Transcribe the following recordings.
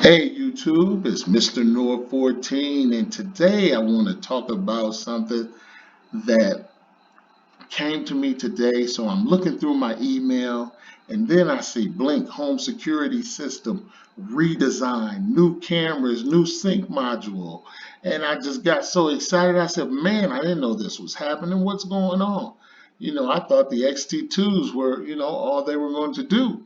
Hey YouTube, it's Mr. Noor 14, and today I want to talk about something that came to me today. So I'm looking through my email, and then I see Blink Home Security System redesigned, new cameras, new sync module, and I just got so excited. I said, "Man, I didn't know this was happening. What's going on?" I thought the XT2s were, all they were going to do.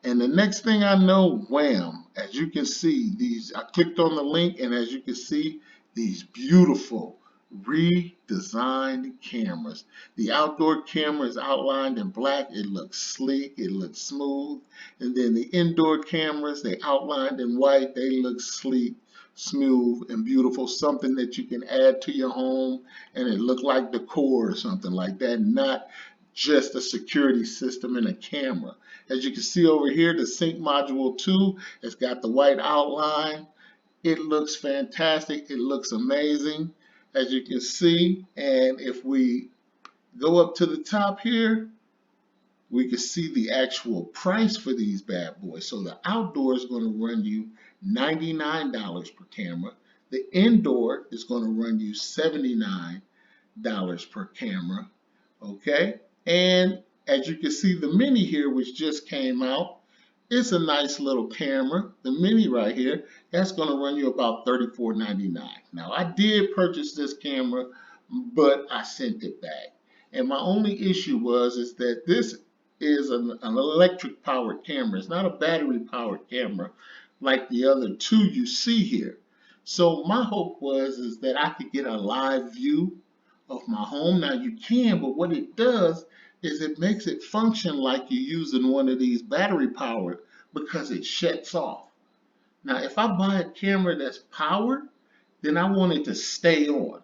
And the next thing I know, wham, as you can see, I clicked on the link, and as you can see, these beautiful redesigned cameras. The outdoor camera is outlined in black. It looks sleek, it looks smooth. And then the indoor cameras, they outlined in white. They look sleek, smooth, and beautiful. Something that you can add to your home, and it look like decor or something like that, not just a security system and a camera. As you can see over here, the sync module 2, it's got the white outline. It looks fantastic. It looks amazing, as you can see. And if we go up to the top here, we can see the actual price for these bad boys. So the outdoor is going to run you $99 per camera. The indoor is going to run you $79 per camera. Okay, and as you can see, the mini here, which just came out, it's a nice little camera. The mini right here, that's going to run you about $34.99. Now, I did purchase this camera, but I sent it back. And my only issue is that this is an electric powered camera. It's not a battery powered camera like the other two you see here. So my hope is that I could get a live view of my home. Now you can, but what it does is it makes it function like you're using one of these battery powered because it shuts off. Now, if I buy a camera that's powered, then I want it to stay on.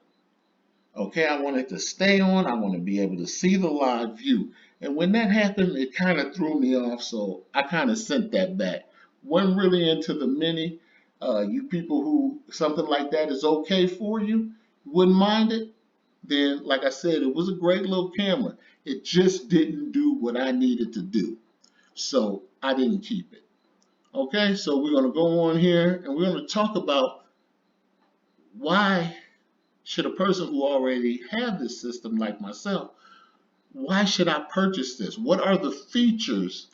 Okay, I want it to stay on. I want to be able to see the live view. And when that happened, it kind of threw me off, so I kind of sent that back. Wasn't really into the mini. You people who something like that is okay for you, wouldn't mind it, then, like I said, it was a great little camera. It just didn't do what I needed to do. So I didn't keep it. Okay, so we're going to go on here and we're going to talk about why should a person who already have this system like myself, why should I purchase this? What are the features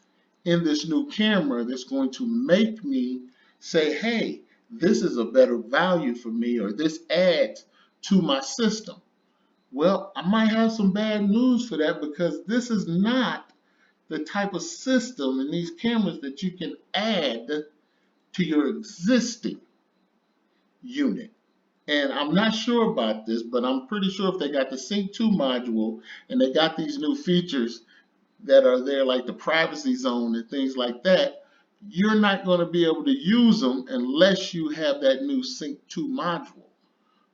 in this new camera that's going to make me say, hey, this is a better value for me, or this adds to my system? Well, I might have some bad news for that because this is not the type of system in these cameras that you can add to your existing unit. And I'm not sure about this, but I'm pretty sure if they got the Sync 2 module and they got these new features that are there, like the privacy zone and things like that, you're not going to be able to use them unless you have that new Sync 2 module.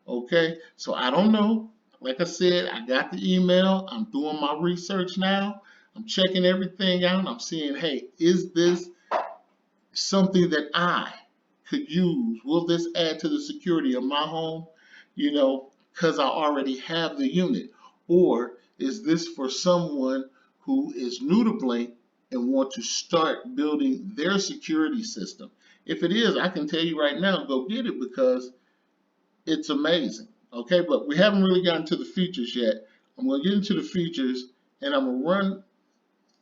Okay, so I don't know. Like I said, I got the email. I'm doing my research now. I'm checking everything out. I'm seeing, hey, is this something that I could use? Will this add to the security of my home? Because I already have the unit. Or is this for someone who is new to Blink and want to start building their security system? If it is, I can tell you right now, go get it because it's amazing. Okay, but we haven't really gotten to the features yet. I'm going to get into the features and I'm going to run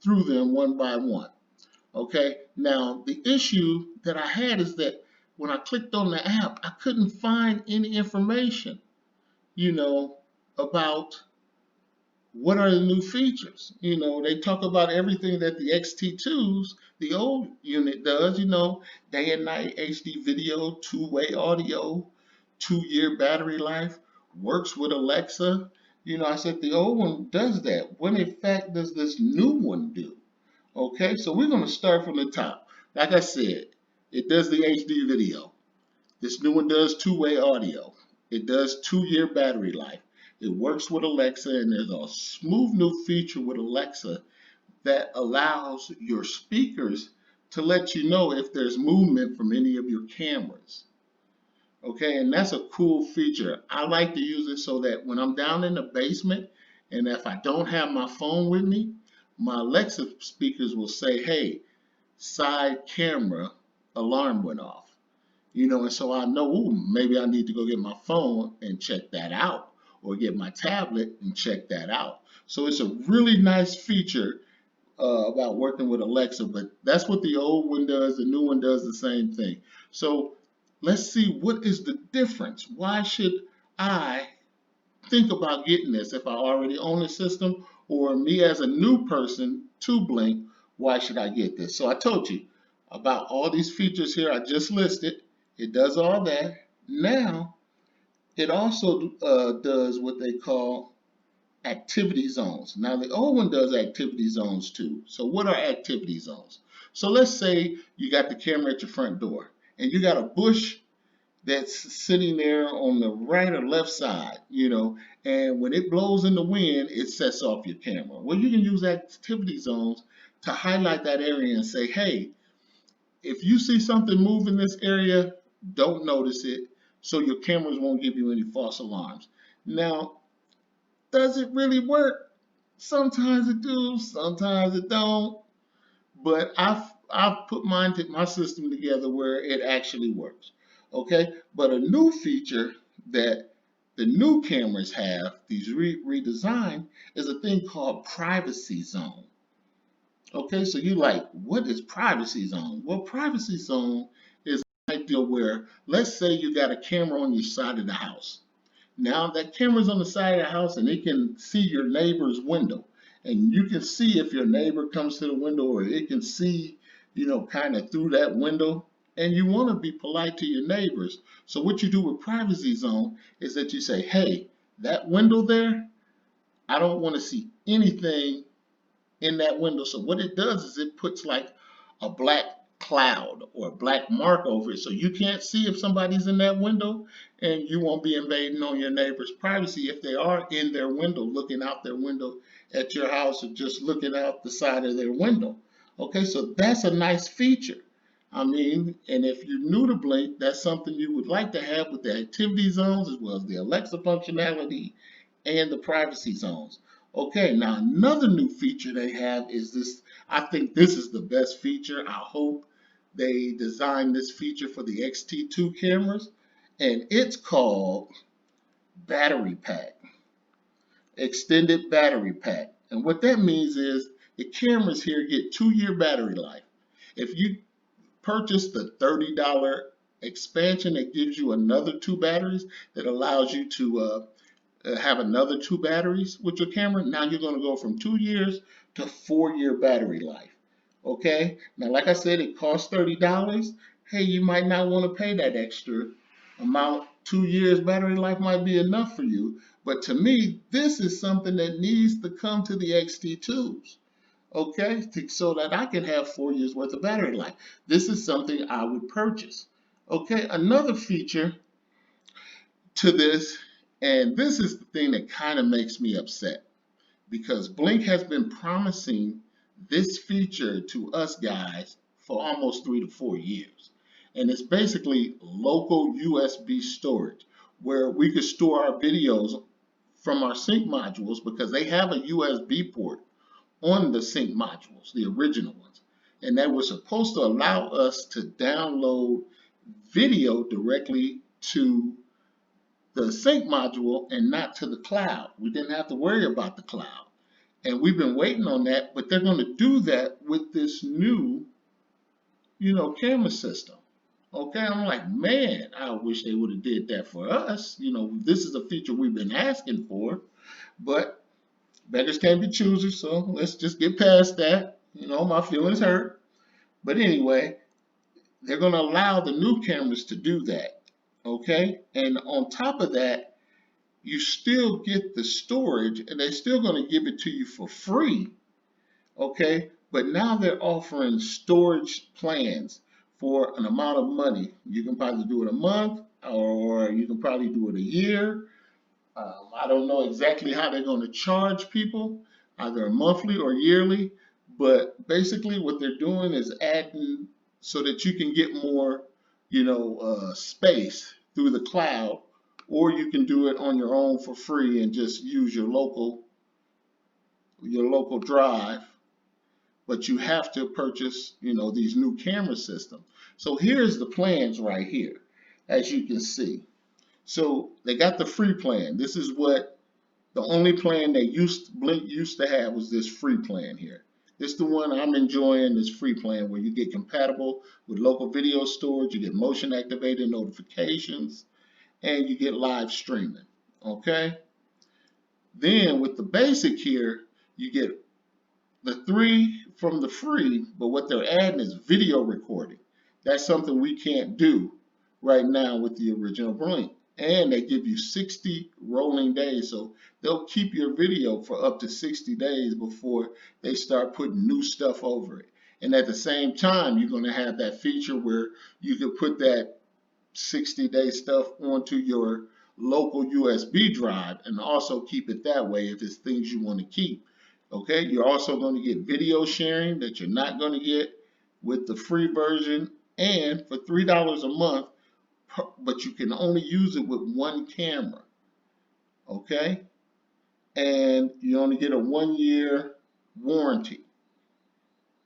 through them one by one. Okay, now the issue that I had is that when I clicked on the app, I couldn't find any information, you know, about what are the new features. They talk about everything that the XT2s, the old unit does, day and night HD video, two-way audio, 2-year battery life, works with Alexa. I said the old one does that. What in fact does this new one do? Okay, so we're going to start from the top. Like I said, it does the HD video. This new one does two-way audio. It does 2-year battery life. It works with Alexa, and there's a smooth new feature with Alexa that allows your speakers to let you know if there's movement from any of your cameras. Okay, and that's a cool feature. I like to use it so that when I'm down in the basement and if I don't have my phone with me, my Alexa speakers will say, hey, side camera alarm went off. And so I know, ooh, maybe I need to go get my phone and check that out, or get my tablet and check that out. So it's a really nice feature about working with Alexa, but that's what the old one does. The new one does the same thing. So let's see, what is the difference? Why should I think about getting this if I already own the system, or me as a new person to Blink, why should I get this? So I told you about all these features here I just listed. It does all that. Now, it also does what they call activity zones. Now, the old one does activity zones too. So what are activity zones? So let's say you got the camera at your front door and you got a bush that's sitting there on the right or left side, and when it blows in the wind, it sets off your camera. Well, you can use activity zones to highlight that area and say, hey, if you see something move in this area, don't notice it, so your cameras won't give you any false alarms. Now, does it really work? Sometimes it do, sometimes it don't. But I've put my system together where it actually works. Okay, but a new feature that the new cameras have, these redesigned, is a thing called privacy zone. Okay, so you like, what is privacy zone? Well, privacy zone is an idea where, let's say you got a camera on your side of the house. Now that camera's on the side of the house and it can see your neighbor's window. And you can see if your neighbor comes to the window, or it can see, kind of through that window. And you want to be polite to your neighbors. So what you do with privacy zone is that you say, hey, that window there, I don't want to see anything in that window. So what it does is it puts like a black cloud or a black mark over it, so you can't see if somebody's in that window, and you won't be invading on your neighbor's privacy if they are in their window, looking out their window at your house, or just looking out the side of their window. Okay, so that's a nice feature. I mean, and if you're new to Blink, that's something you would like to have with the activity zones, as well as the Alexa functionality and the privacy zones. Okay, now another new feature they have is this. I think this is the best feature. I hope they designed this feature for the XT2 cameras, and it's called battery pack, extended battery pack. And what that means is the cameras here get 2-year battery life. If you purchase the $30 expansion, it gives you another 2 batteries that allows you to have another 2 batteries with your camera. Now you're going to go from 2 years to 4-year battery life. Okay, now like I said, it costs $30. Hey, you might not want to pay that extra amount. 2 years battery life might be enough for you, but to me, this is something that needs to come to the XT2s. Okay, so that I can have 4 years worth of battery life. This is something I would purchase. Okay, another feature to this, and this is the thing that kind of makes me upset, because Blink has been promising this feature to us guys for almost 3 to 4 years. And it's basically local USB storage, where we could store our videos from our sync modules, because they have a USB port on the sync modules, the original ones. And that was supposed to allow us to download video directly to the sync module and not to the cloud. We didn't have to worry about the cloud. And we've been waiting on that, but they're going to do that with this new, camera system. Okay, I'm like, man, I wish they would have did that for us. This is a feature we've been asking for, but beggars can't be choosers, so let's just get past that. My feelings hurt. But anyway, they're going to allow the new cameras to do that. Okay, and on top of that, you still get the storage, and they're still going to give it to you for free. Okay, but now they're offering storage plans for an amount of money. You can probably do it a month, or you can probably do it a year. I don't know exactly how they're going to charge people, either monthly or yearly, but basically what they're doing is adding so that you can get more, space through the cloud, or you can do it on your own for free and just use your local drive. but you have to purchase, these new camera systems. So here's the plans right here, as you can see. So they got the free plan. This is what the only plan Blink used to have was this free plan here. This is the one I'm enjoying, this free plan where you get compatible with local video storage, you get motion activated notifications, and you get live streaming. Okay? Then with the basic here, you get the three from the free, but what they're adding is video recording. That's something we can't do right now with the original Blink. And they give you 60 rolling days, so they'll keep your video for up to 60 days before they start putting new stuff over it. And at the same time, you're going to have that feature where you can put that 60-day stuff onto your local USB drive and also keep it that way if it's things you want to keep. Okay, you're also going to get video sharing that you're not going to get with the free version, and for $3 a month, but you can only use it with one camera. Okay, and you only get a 1-year warranty.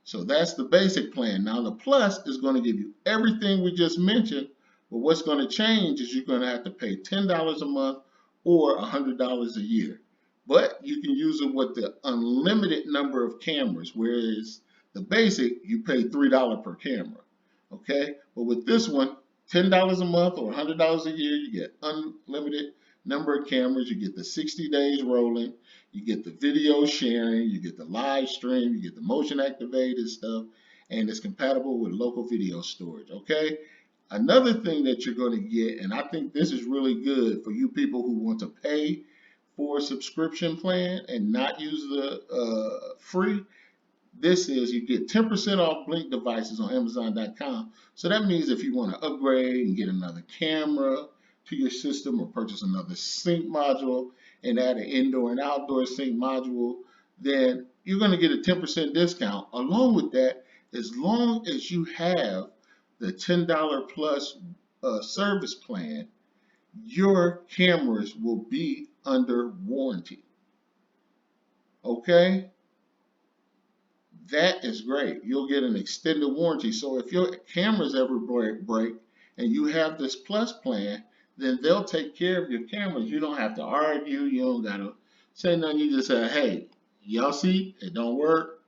So that's the basic plan. Now the plus is going to give you everything we just mentioned, but what's going to change is you're going to have to pay $10 a month or $100 a year. But you can use it with the unlimited number of cameras, whereas the basic, you pay $3 per camera. Okay? But with this one, $10 a month or $100 a year, you get unlimited number of cameras, you get the 60 days rolling, you get the video sharing, you get the live stream, you get the motion activated stuff, and it's compatible with local video storage. Okay? Another thing that you're going to get, and I think this is really good for you people who want to pay for a subscription plan and not use the free, this is you get 10% off Blink devices on Amazon.com. So that means if you want to upgrade and get another camera to your system or purchase another sync module and add an indoor and outdoor sync module, then you're going to get a 10% discount. Along with that, as long as you have the $10 plus service plan, your cameras will be under warranty. Okay? That is great. You'll get an extended warranty. So if your cameras ever break and you have this plus plan, then they'll take care of your cameras. You don't have to argue. You don't got to say nothing. You just say, hey, y'all see, it don't work.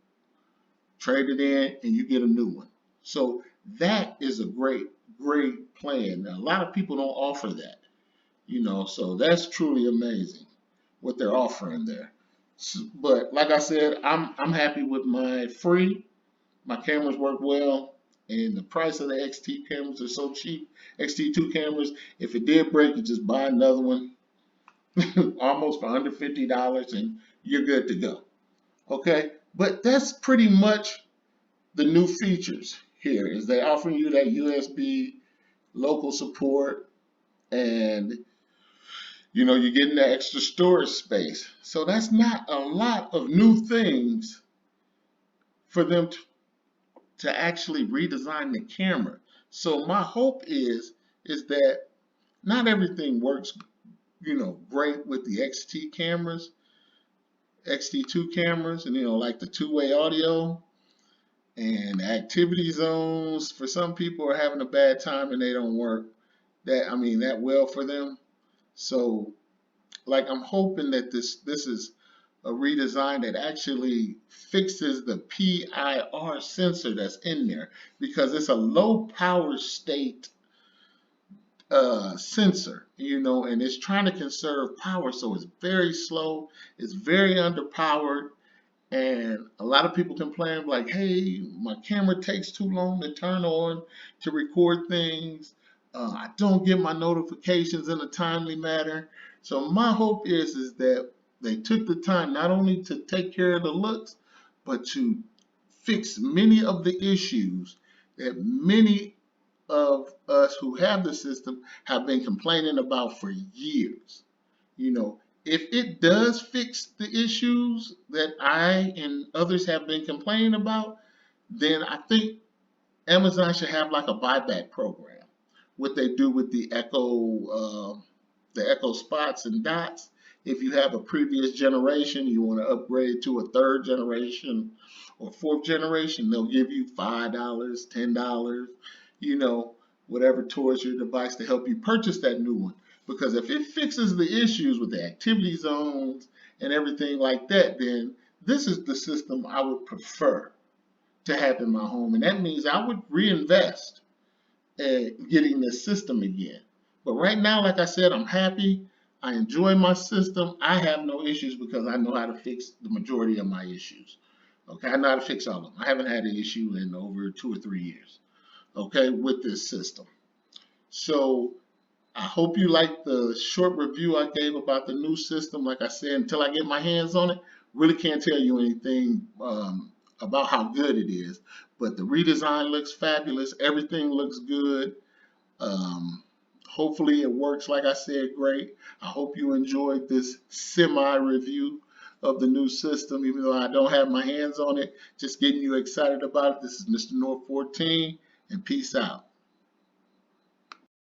Trade it in and you get a new one. So that is a great, great plan. Now, a lot of people don't offer that, so that's truly amazing what they're offering there. But like I said, I'm happy with my free. My cameras work well, and the price of the XT cameras are so cheap. XT2 cameras, if it did break, you just buy another one, almost for under $50, and you're good to go. Okay, but that's pretty much the new features here. Is they offering you that USB local support, and you're getting that extra storage space. So that's not a lot of new things for them to actually redesign the camera. So my hope is that not everything works, great with the XT cameras, XT2 cameras, and like the two-way audio and activity zones. For some people are having a bad time and they don't work that well for them. So like I'm hoping that this is a redesign that actually fixes the PIR sensor that's in there, because it's a low power state sensor, and it's trying to conserve power, so it's very slow, it's very underpowered, and a lot of people complain like, hey, my camera takes too long to turn on to record things. I don't get my notifications in a timely manner. So my hope is that they took the time not only to take care of the looks, but to fix many of the issues that many of us who have the system have been complaining about for years. If it does fix the issues that I and others have been complaining about, then I think Amazon should have like a buyback program. What they do with the Echo spots and dots. If you have a previous generation, you want to upgrade to a third generation or fourth generation, they'll give you $5, $10, you know, whatever towards your device to help you purchase that new one. Because if it fixes the issues with the activity zones and everything like that, then this is the system I would prefer to have in my home. And that means I would reinvest getting this system again. But right now, like I said, I'm happy. I enjoy my system. I have no issues because I know how to fix the majority of my issues. Okay, I know how to fix all of them. I haven't had an issue in over 2 or 3 years. Okay, with this system. So I hope you liked the short review I gave about the new system. Like I said, until I get my hands on it, really can't tell you anything about how good it is. But the redesign looks fabulous. Everything looks good. Um, Hopefully it works, like I said, great. I hope you enjoyed this semi-review of the new system, even though I don't have my hands on it. Just getting you excited about it. This is Mr. North 14, and peace out.